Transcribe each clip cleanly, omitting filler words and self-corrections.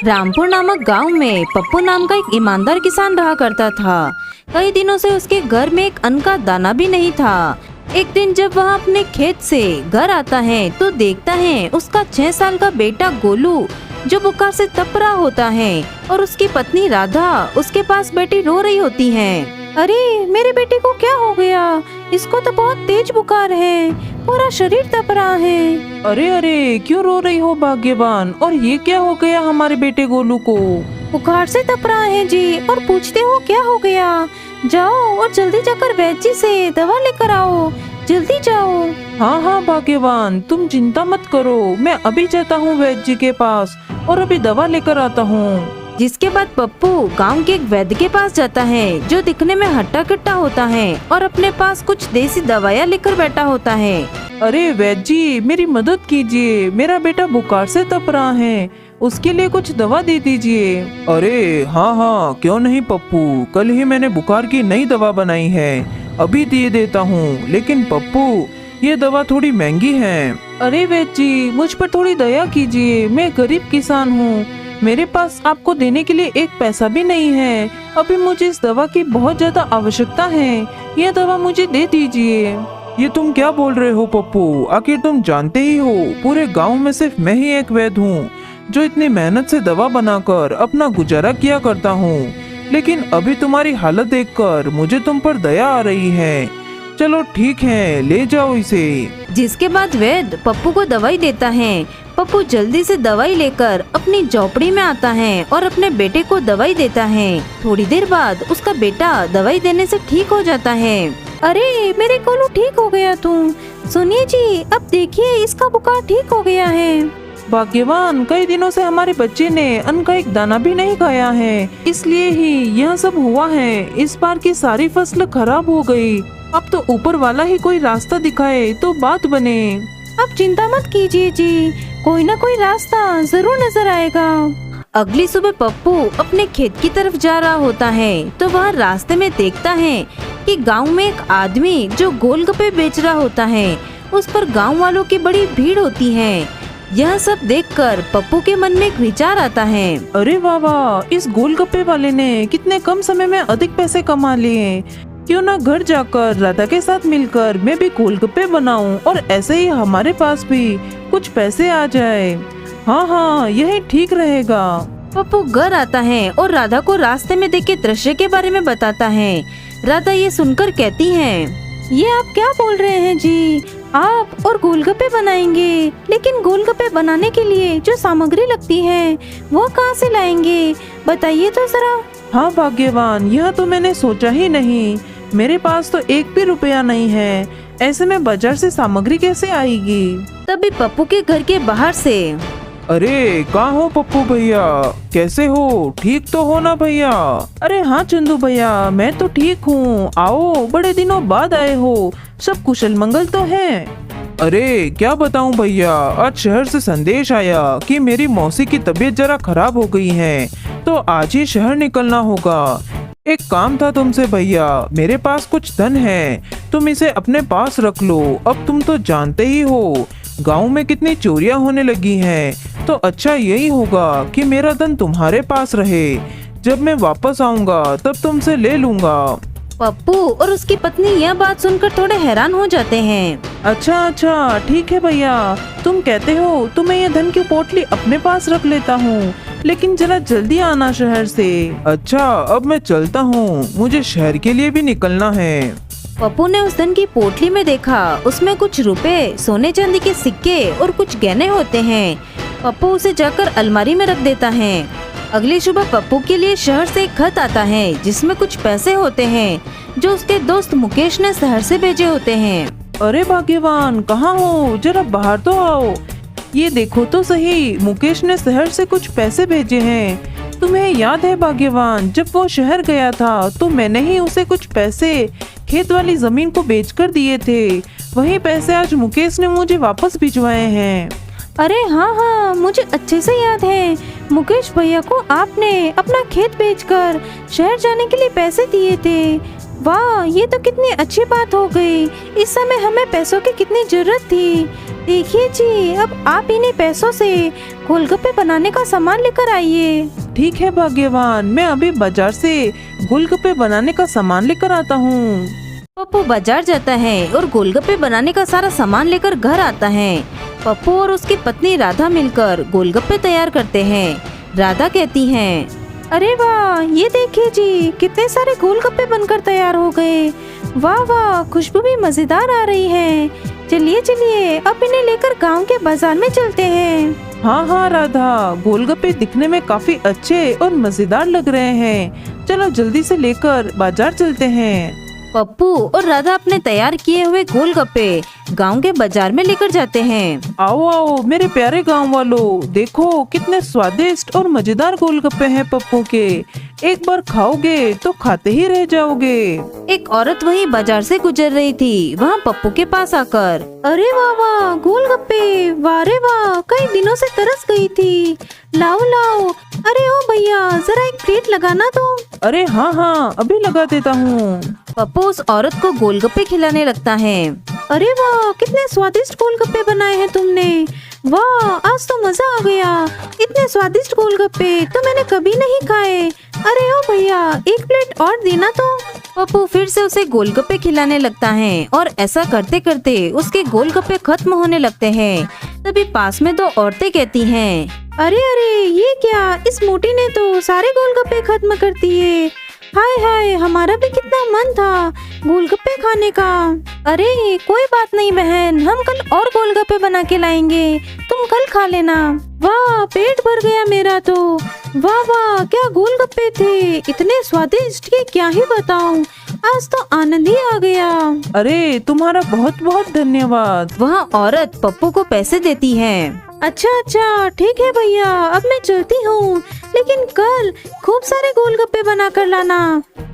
रामपुर नामक गांव में पप्पू नाम का एक ईमानदार किसान रहा करता था। कई दिनों से उसके घर में एक अन्न का दाना भी नहीं था। एक दिन जब वह अपने खेत से घर आता है तो देखता है उसका 6 साल का बेटा गोलू जो बुखार से तप रहा होता है और उसकी पत्नी राधा उसके पास बैठी रो रही होती है। अरे मेरे बेटे को क्या हो गया? इसको तो बहुत तेज बुखार है, पूरा शरीर तप रहा है। अरे अरे क्यों रो रही हो भाग्यवान? और ये क्या हो गया हमारे बेटे गोलू को? बुखार से तप रहा है जी, और पूछते हो क्या हो गया? जाओ और जल्दी जाकर वैद्य जी से दवा लेकर आओ, जल्दी जाओ। हाँ हाँ भाग्यवान, तुम चिंता मत करो, मैं अभी जाता हूँ वैद्य जी के पास और अभी दवा लेकर आता हूँ। जिसके बाद पप्पू गांव के एक वैद्य के पास जाता है जो दिखने में हट्टा कट्टा होता है और अपने पास कुछ देसी दवाइयाँ लेकर बैठा होता है। अरे वैद्य जी मेरी मदद कीजिए, मेरा बेटा बुखार से तप रहा है, उसके लिए कुछ दवा दे दीजिए। अरे हाँ हाँ क्यों नहीं पप्पू, कल ही मैंने बुखार की नई दवा बनाई है, अभी दे देता हूँ। लेकिन पप्पू ये दवा थोड़ी महंगी है। अरे वैद्य जी मुझ पर थोड़ी दया कीजिए, मैं गरीब किसान हूँ, मेरे पास आपको देने के लिए एक पैसा भी नहीं है। अभी मुझे इस दवा की बहुत ज्यादा आवश्यकता है, यह दवा मुझे दे दीजिए। ये तुम क्या बोल रहे हो पप्पू? आखिर तुम जानते ही हो पूरे गांव में सिर्फ मैं ही एक वैद्य हूँ जो इतनी मेहनत से दवा बनाकर अपना गुजारा किया करता हूँ। लेकिन अभी तुम्हारी हालत देखकर मुझे तुम पर दया आ रही है। चलो ठीक है, ले जाओ इसे। जिसके बाद वैद्य पप्पू को दवाई देता है। पप्पू जल्दी से दवाई लेकर अपनी झोपड़ी में आता है और अपने बेटे को दवाई देता है। थोड़ी देर बाद उसका बेटा दवाई देने से ठीक हो जाता है। अरे मेरे गोलू ठीक हो गया तुम। सुनिए जी, अब देखिए इसका बुखार ठीक हो गया है। भाग्यवान, कई दिनों से हमारे बच्चे ने अन्न का एक दाना भी नहीं खाया है, इसलिए ही यह सब हुआ है। इस बार की सारी फसल खराब हो गई। अब तो ऊपर वाला ही कोई रास्ता दिखाए तो बात बने। अब चिंता मत कीजिए जी, कोई ना कोई रास्ता जरूर नजर आएगा। अगली सुबह पप्पू अपने खेत की तरफ जा रहा होता है तो वह रास्ते में देखता है कि गांव में एक आदमी जो गोलगप्पे बेच रहा होता है, उस पर गांव वालों की बड़ी भीड़ होती है। यह सब देखकर पप्पू के मन में एक विचार आता है। अरे वाह वाह, इस गोलगप्पे वाले ने कितने कम समय में अधिक पैसे कमा लिए। क्यों ना घर जाकर राधा के साथ मिलकर मैं भी गोलगप्पे बनाऊं और ऐसे ही हमारे पास भी कुछ पैसे आ जाए। हाँ हाँ यही ठीक रहेगा। पप्पू घर आता है और राधा को रास्ते में देखे दृश्य के बारे में बताता है। राधा ये सुनकर कहती है, ये आप क्या बोल रहे हैं जी? आप और गोलगप्पे बनाएंगे, लेकिन गोलगप्पे बनाने के लिए जो सामग्री लगती है वो कहाँ से लाएंगे? बताइए तो जरा। हाँ भाग्यवान, यह तो मैंने सोचा ही नहीं। मेरे पास तो 1 भी रुपया नहीं है, ऐसे में बाजार से सामग्री कैसे आएगी? तभी पप्पू के घर के बाहर से, अरे कहाँ हो पप्पू भैया, कैसे हो? ठीक तो हो ना भैया? अरे हाँ चंदू भैया, मैं तो ठीक हूँ। आओ, बड़े दिनों बाद आए हो, सब कुशल मंगल तो है? अरे क्या बताऊं भैया, आज शहर से संदेश आया कि मेरी मौसी की तबीयत जरा खराब हो गई है, तो आज ही शहर निकलना होगा। एक काम था तुमसे भैया, मेरे पास कुछ धन है, तुम इसे अपने पास रख लो। अब तुम तो जानते ही हो गांव में कितनी चोरियां होने लगी हैं, तो अच्छा यही होगा कि मेरा धन तुम्हारे पास रहे। जब मैं वापस आऊंगा तब तुमसे ले लूंगा। पप्पू और उसकी पत्नी यह बात सुनकर थोड़े हैरान हो जाते हैं। अच्छा ठीक है भैया, तुम कहते हो तो मैं ये धन की पोटली अपने पास रख लेता हूँ, लेकिन जरा जल्दी आना शहर से। अच्छा अब मैं चलता हूँ, मुझे शहर के लिए भी निकलना है। पप्पू ने उस धन की पोटली में देखा, उसमें कुछ रुपए, सोने चांदी के सिक्के और कुछ गहने होते हैं। पप्पू उसे जाकर अलमारी में रख देता है। अगली सुबह पप्पू के लिए शहर से एक खत आता है जिसमें कुछ पैसे होते हैं जो उसके दोस्त मुकेश ने शहर से भेजे होते हैं। अरे भाग्यवान, कहाँ हो? जरा बाहर तो आओ। ये देखो तो सही, मुकेश ने शहर से कुछ पैसे भेजे हैं। तुम्हें याद है भाग्यवान, जब वो शहर गया था तो मैंने ही उसे कुछ पैसे खेत वाली जमीन को बेचकर दिए थे। वही पैसे आज मुकेश ने मुझे वापस भिजवाए हैं। अरे हाँ, मुझे अच्छे से याद है। मुकेश भैया को आपने अपना खेत बेचकर शहर जाने के लिए पैसे दिए थे। वाह, ये तो कितनी अच्छी बात हो गई। इस समय हमें पैसों की कितनी जरूरत थी। देखिए जी, अब आप इन्हीं पैसों से गोलगप्पे बनाने का सामान लेकर आइए। ठीक है भाग्यवान, मैं अभी बाजार से गोलगप्पे बनाने का सामान लेकर आता हूँ। पप्पू बाजार जाता है और गोलगप्पे बनाने का सारा सामान लेकर घर आता है। पप्पू और उसकी पत्नी राधा मिलकर गोलगप्पे तैयार करते हैं। राधा कहती हैं, अरे वाह, ये देखिए जी, कितने सारे गोलगप्पे बनकर तैयार हो गए। वाह वाह, खुशबू भी मजेदार आ रही है। चलिए चलिए, अब इन्हें लेकर गांव के बाजार में चलते हैं। हाँ हाँ राधा, गोलगप्पे दिखने में काफी अच्छे और मजेदार लग रहे हैं। चलो जल्दी से लेकर बाजार चलते हैं। पप्पू और राधा अपने तैयार किए हुए गोलगप्पे गांव के बाजार में लेकर जाते हैं। आओ आओ मेरे प्यारे गांव वालों, देखो कितने स्वादिष्ट और मजेदार गोलगप्पे हैं पप्पू के। एक बार खाओगे तो खाते ही रह जाओगे। एक औरत वही बाजार से गुजर रही थी, वहाँ पप्पू के पास आकर, अरे वाह वाह, गोलगप्पे, वाह रे वाह, कई दिनों से तरस गई थी। लाओ लाओ, अरे ओ भैया, जरा एक प्लेट लगाना तो। अरे हाँ हाँ, अभी लगा देता हूँ। पप्पू उस औरत को गोलगप्पे खिलाने लगता है। अरे वाह, कितने स्वादिष्ट गोलगप्पे बनाए हैं तुमने। वाह, आज तो मजा आ गया। इतने स्वादिष्ट गोलगप्पे तो मैंने कभी नहीं खाए। अरे ओ भैया, एक प्लेट और देना तो। पप्पू फिर से उसे गोलगप्पे खिलाने लगता है और ऐसा करते करते उसके गोलगप्पे खत्म होने लगते हैं। तभी पास में दो औरतें कहती हैं, अरे अरे, ये क्या, इस मोटी ने तो सारे गोलगप्पे खत्म कर दिए। हाय हाय, हमारा भी कितना मन था गोलगप्पे खाने का। अरे कोई बात नहीं बहन, हम कल और गोलगप्पे बना के लाएंगे, तुम कल खा लेना। वाह, पेट भर गया मेरा तो। वाह वाह, क्या गोलगप्पे थे, इतने स्वादिष्ट कि क्या ही बताऊं। आज तो आनंद ही आ गया। अरे तुम्हारा बहुत बहुत धन्यवाद। वहाँ औरत पप्पू को पैसे देती है। अच्छा अच्छा, ठीक है भैया, अब मैं चलती हूँ, लेकिन कल खूब सारे गोलगप्पे बना कर लाना।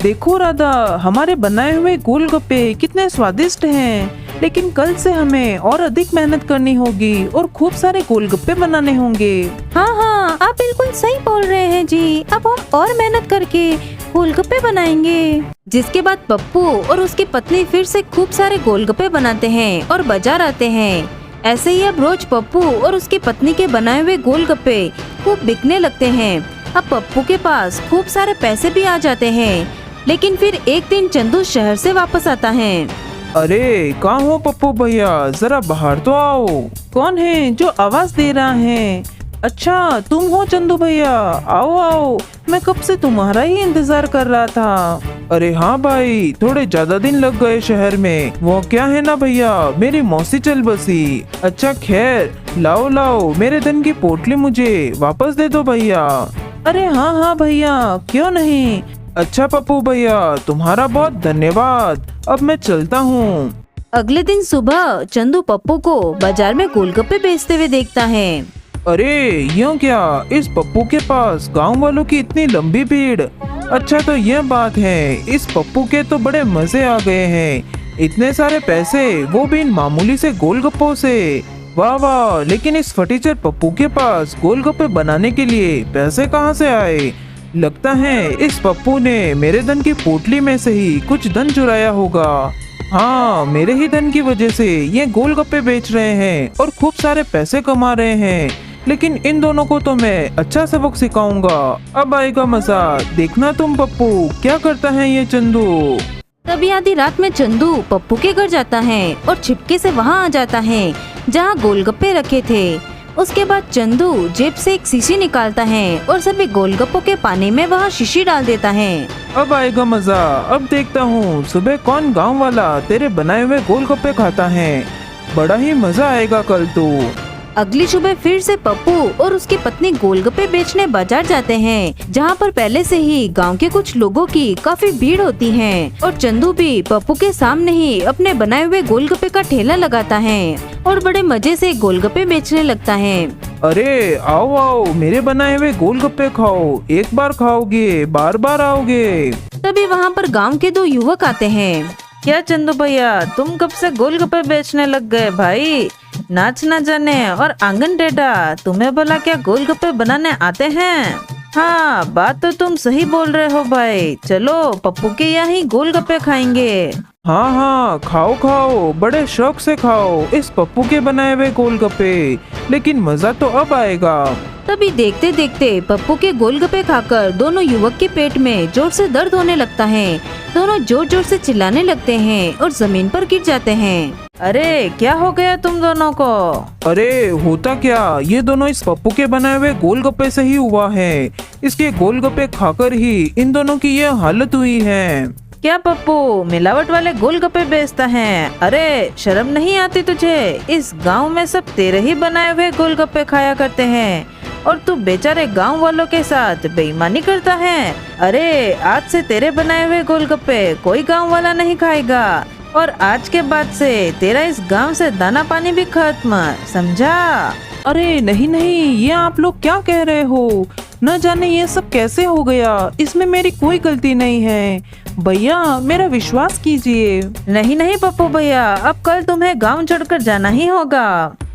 देखो राधा, हमारे बनाए हुए गोलगप्पे कितने स्वादिष्ट हैं, लेकिन कल से हमें और अधिक मेहनत करनी होगी और खूब सारे गोलगप्पे बनाने होंगे। हाँ हाँ, आप बिल्कुल सही बोल रहे हैं जी, अब हम और मेहनत करके गोलगप्पे बनाएंगे। जिसके बाद पप्पू और उसकी पत्नी फिर से खूब सारे गोलगप्पे बनाते हैं और बाजार आते हैं। ऐसे ही अब रोज पप्पू और उसकी पत्नी के बनाए हुए गोलगप्पे खूब बिकने लगते हैं। अब पप्पू के पास खूब सारे पैसे भी आ जाते हैं। लेकिन फिर एक दिन चंदू शहर से वापस आता है। अरे कहाँ हो पप्पू भैया, जरा बाहर तो आओ। कौन है जो आवाज दे रहा है? अच्छा तुम हो चंदू भैया, आओ आओ, मैं कब से तुम्हारा ही इंतजार कर रहा था। अरे हाँ भाई, थोड़े ज्यादा दिन लग गए शहर में। वो क्या है ना भैया, मेरी मौसी चल बसी। अच्छा खैर, लाओ लाओ, मेरे धन की पोटली मुझे वापस दे दो भैया। अरे हाँ हाँ भैया, क्यों नहीं। अच्छा पप्पू भैया, तुम्हारा बहुत धन्यवाद, अब मैं चलता हूँ। अगले दिन सुबह चंदू पप्पू को बाजार में गोलगप्पे बेचते हुए देखता है। अरे यूँ क्या, इस पप्पू के पास गांव वालों की इतनी लंबी भीड़। अच्छा तो यह बात है, इस पप्पू के तो बड़े मजे आ गए हैं। इतने सारे पैसे, वो भी इन मामूली से गोलगप्पों से। वाह वाह, लेकिन इस फटीचर पप्पू के पास गोलगप्पे बनाने के लिए पैसे कहाँ से आए? लगता है इस पप्पू ने मेरे धन की पोटली में से ही कुछ धन चुराया होगा। हाँ, मेरे ही धन की वजह से ये गोलगप्पे बेच रहे हैं और खूब सारे पैसे कमा रहे हैं। लेकिन इन दोनों को तो मैं अच्छा सबक सिखाऊंगा, अब आएगा मजा। देखना तुम पप्पू क्या करता है ये चंदू। तभी आधी रात में चंदू पप्पू के घर जाता है और छिपके से वहाँ आ जाता है जहाँ गोलगप्पे रखे थे। उसके बाद चंदू जेब से एक शीशी निकालता है और सभी गोलगप्पों के पानी में वह शीशी डाल देता है। अब आएगा मजा, अब देखता हूँ सुबह कौन गांव वाला तेरे बनाए हुए गोलगप्पे खाता है। बड़ा ही मजा आएगा कल तो। अगली सुबह फिर से पप्पू और उसकी पत्नी गोलगप्पे बेचने बाजार जाते हैं, जहाँ पर पहले से ही गांव के कुछ लोगों की काफी भीड़ होती है। और चंदू भी पप्पू के सामने ही अपने बनाए हुए गोलगप्पे का ठेला लगाता है और बड़े मजे से गोलगप्पे बेचने लगता है। अरे आओ आओ, मेरे बनाए हुए गोलगप्पे खाओ, एक बार खाओगे बार बार आओगे। तभी वहाँ पर गांव के दो युवक आते हैं। क्या चंदू भैया, तुम कब से गोलगप्पे बेचने लग गए भाई? नाच न जाने और आंगन टेढ़ा, तुम्हें भला क्या गोलगप्पे बनाने आते हैं? हाँ, बात तो तुम सही बोल रहे हो भाई। चलो पप्पू के यहाँ ही गोलगप्पे खाएंगे। हाँ हाँ, खाओ खाओ, बड़े शौक से खाओ इस पप्पू के बनाए हुए गोलगप्पे। लेकिन मजा तो अब आएगा। तभी देखते देखते पप्पू के गोलगप्पे खाकर दोनों युवक के पेट में जोर से दर्द होने लगता है। दोनों जोर जोर से चिल्लाने लगते हैं और जमीन पर गिर जाते हैं। अरे क्या हो गया तुम दोनों को? अरे होता क्या, ये दोनों इस पप्पू के बनाए हुए गोलगप्पे से ही हुआ है। इसके गोलगप्पे खाकर ही इन दोनों की यह हालत हुई है। क्या पप्पू मिलावट वाले गोलगप्पे बेचता है? अरे शर्म नहीं आती तुझे? इस गांव में सब तेरे ही बनाए हुए गोलगप्पे खाया करते हैं और तू बेचारे गांव वालों के साथ बेईमानी करता है। अरे आज से तेरे बनाए हुए गोलगप्पे कोई गांव वाला नहीं खाएगा और आज के बाद से तेरा इस गांव से दाना पानी भी खत्म, समझा? अरे नहीं नहीं, ये आप लोग क्या कह रहे हो? न जाने ये सब कैसे हो गया, इसमें मेरी कोई गलती नहीं है। भैया मेरा विश्वास कीजिए। नहीं नहीं पप्पू भैया, अब कल तुम्हें गांव छोड़कर जाना ही होगा।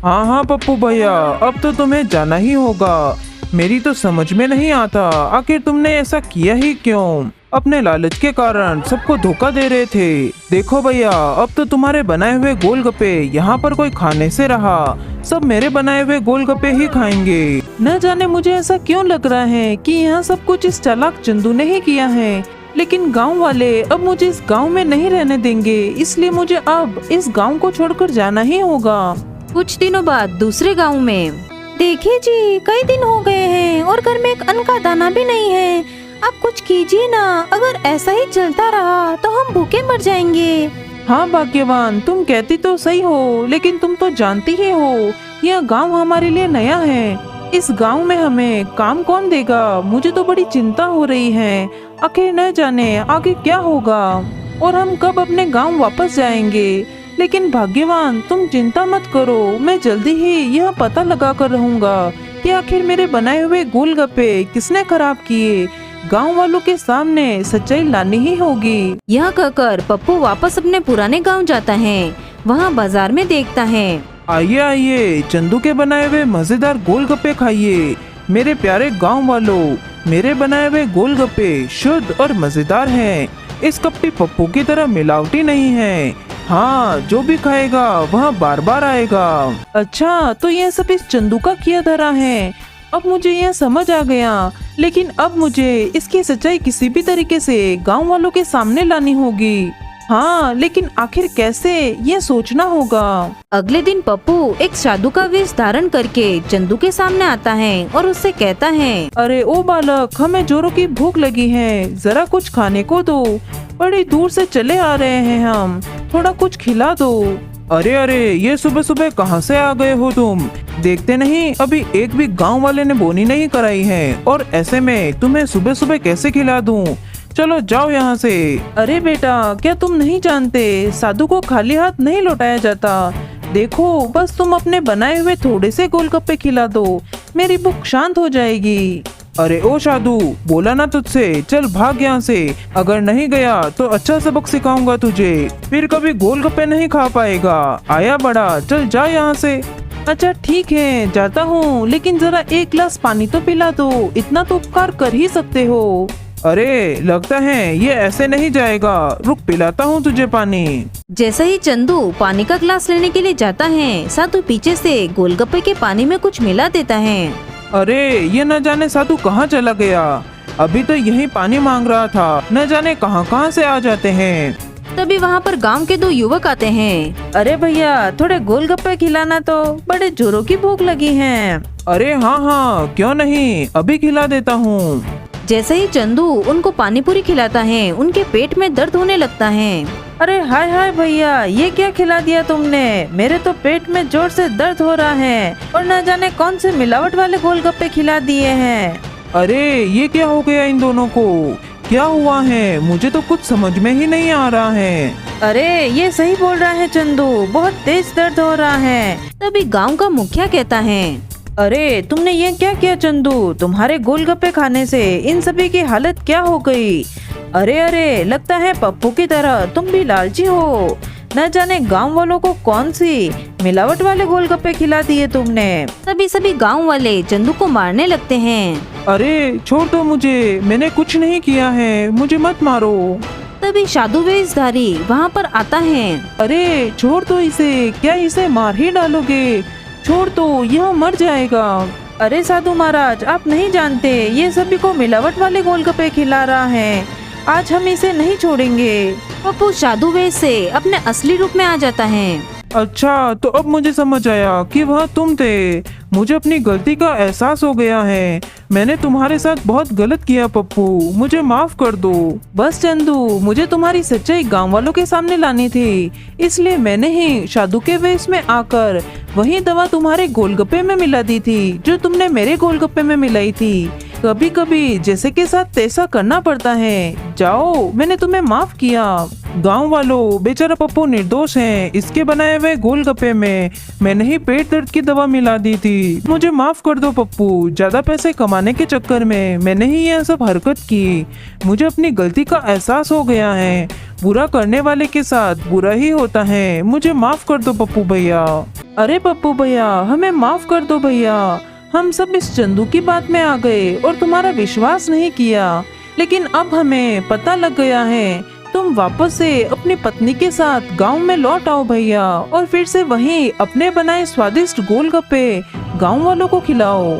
हाँ हाँ पप्पू भैया, अब तो तुम्हें जाना ही होगा। मेरी तो समझ में नहीं आता, आखिर तुमने ऐसा किया ही क्यों? अपने लालच के कारण सबको धोखा दे रहे थे। देखो भैया, अब तो तुम्हारे बनाए हुए गोलगप्पे यहाँ पर कोई खाने से रहा, सब मेरे बनाए हुए गोलगप्पे ही खाएंगे। न जाने मुझे ऐसा क्यों लग रहा है कि यहाँ सब कुछ इस चालाक चंदू ने ही किया है। लेकिन गांव वाले अब मुझे इस गांव में नहीं रहने देंगे, इसलिए मुझे अब इस गांव को छोड़कर जाना ही होगा। कुछ दिनों बाद दूसरे गांव में, देखिए जी कई दिन हो गए हैं और घर में एक अन्न का दाना भी नहीं है। आप कुछ कीजिए ना, अगर ऐसा ही चलता रहा तो हम भूखे मर जाएंगे। हाँ भाग्यवान, तुम कहती तो सही हो, लेकिन तुम तो जानती ही हो यह गांव हमारे लिए नया है। इस गांव में हमें काम कौन देगा? मुझे तो बड़ी चिंता हो रही है। आखिर न जाने आगे क्या होगा और हम कब अपने गांव वापस जाएंगे। लेकिन भाग्यवान तुम चिंता मत करो, मैं जल्दी ही यह पता लगा कर रहूंगा कि आखिर मेरे बनाए हुए गोलगप्पे किसने खराब किए। गांव वालों के सामने सच्चाई लानी ही होगी। यह कहकर पप्पू वापस अपने पुराने गांव जाता है। वहाँ बाजार में देखता है, आइए आइए, चंदू के बनाए हुए मजेदार गोलगप्पे खाइए। मेरे प्यारे गांव वालों, मेरे बनाए हुए गोलगप्पे शुद्ध और मजेदार हैं। इस कपटी पप्पू की तरह मिलावटी नहीं है। हाँ, जो भी खाएगा वह बार बार आएगा। अच्छा, तो यह सब इस चंदू का किया धरा है। अब मुझे यह समझ आ गया, लेकिन अब मुझे इसकी सच्चाई किसी भी तरीके से गांव वालों के सामने लानी होगी। हाँ, लेकिन आखिर कैसे, ये सोचना होगा। अगले दिन पप्पू एक साधु का वेश धारण करके चंदू के सामने आता है और उससे कहता है, अरे ओ बालक, हमें जोरों की भूख लगी है, जरा कुछ खाने को दो। बड़ी दूर से चले आ रहे हैं हम, थोड़ा कुछ खिला दो। अरे अरे, ये सुबह सुबह कहाँ से आ गए हो तुम? देखते नहीं अभी एक भी गांव वाले ने बोनी नहीं कराई है, और ऐसे में तुम्हें सुबह सुबह कैसे खिला दूं? चलो जाओ यहाँ से। अरे बेटा, क्या तुम नहीं जानते, साधु को खाली हाथ नहीं लौटाया जाता। देखो, बस तुम अपने बनाए हुए थोड़े से गोलगप्पे खिला दो, मेरी भूख शांत हो जाएगी। अरे ओ साधु, बोला ना तुझसे, चल भाग यहाँ से। अगर नहीं गया तो अच्छा सबक सिखाऊंगा तुझे, फिर कभी गोलगप्पे नहीं खा पाएगा। आया बड़ा, चल जा यहाँ से। अच्छा ठीक है, जाता हूँ, लेकिन जरा एक गिलास पानी तो पिला दो, इतना तो उपकार कर ही सकते हो। अरे लगता है ये ऐसे नहीं जाएगा, रुक पिलाता हूँ तुझे पानी। जैसे ही चंदू पानी का ग्लास लेने के लिए जाता है, साधु पीछे से गोलगप्पे के पानी में कुछ मिला देता है। अरे ये न जाने साधु कहाँ चला गया, अभी तो यही पानी मांग रहा था, न जाने कहाँ कहाँ से आ जाते हैं। तभी वहाँ पर गांव के दो युवक आते हैं। अरे भैया, थोड़े गोलगप्पे खिलाना, तो बड़े जोरों की भूख लगी है। अरे हाँ हाँ, क्यों नहीं, अभी खिला देता हूँ। जैसे ही चंदू उनको पानी पूरी खिलाता है, उनके पेट में दर्द होने लगता है। अरे हाय हाय भैया, ये क्या खिला दिया तुमने? मेरे तो पेट में जोर से दर्द हो रहा है और न जाने कौन से मिलावट वाले गोलगप्पे खिला दिए हैं। अरे ये क्या हो गया इन दोनों को, क्या हुआ है, मुझे तो कुछ समझ में ही नहीं आ रहा है। अरे ये सही बोल रहा है चंदू, बहुत तेज दर्द हो रहा है। तभी गांव का मुखिया कहता है, अरे तुमने ये क्या किया चंदू? तुम्हारे गोलगप्पे खाने से इन सभी की हालत क्या हो गई? अरे अरे, लगता है पप्पू की तरह तुम भी लालची हो। न जाने गांव वालों को कौन सी मिलावट वाले गोलगप्पे खिला दिए तुमने। तभी सभी गांव वाले चंदू को मारने लगते हैं। अरे छोड़ दो मुझे, मैंने कुछ नहीं किया है, मुझे मत मारो। तभी साधु वेशधारी वहाँ पर आता है। अरे छोड़ दो इसे, क्या इसे मार ही डालोगे? छोड़ दो, यह मर जाएगा। अरे साधु महाराज, आप नहीं जानते, ये सभी को मिलावट वाले गोलगप्पे खिला रहा है। आज हम इसे नहीं छोड़ेंगे। पप्पू साधु वेश से अपने असली रूप में आ जाता है। अच्छा, तो अब मुझे समझ आया कि वह तुम थे। मुझे अपनी गलती का एहसास हो गया है। मैंने तुम्हारे साथ बहुत गलत किया पप्पू, मुझे माफ कर दो। बस चंदू, मुझे तुम्हारी सच्चाई गांव वालों के सामने लानी थी, इसलिए मैंने ही साधु के वेश में आकर वही दवा तुम्हारे गोलगप्पे में मिला दी थी जो तुमने मेरे गोलगप्पे में मिलाई थी। कभी कभी जैसे के साथ तैसा करना पड़ता है। जाओ, मैंने तुम्हें माफ किया। गांव वालों, बेचारा पप्पू निर्दोष है। इसके बनाए हुए गोलगप्पे में मैंने ही पेट दर्द की दवा मिला दी थी। मुझे माफ कर दो पप्पू, ज्यादा पैसे कमाने के चक्कर में मैंने ही यह सब हरकत की। मुझे अपनी गलती का एहसास हो गया है। बुरा करने वाले के साथ बुरा ही होता है। मुझे माफ कर दो पप्पू भैया। अरे पप्पू भैया, हमें माफ कर दो भैया। हम सब इस चंदू की बात में आ गए और तुम्हारा विश्वास नहीं किया, लेकिन अब हमें पता लग गया है। तुम वापस से अपनी पत्नी के साथ गांव में लौट आओ भैया, और फिर से वहीं अपने बनाए स्वादिष्ट गोलगप्पे गांव वालों को खिलाओ।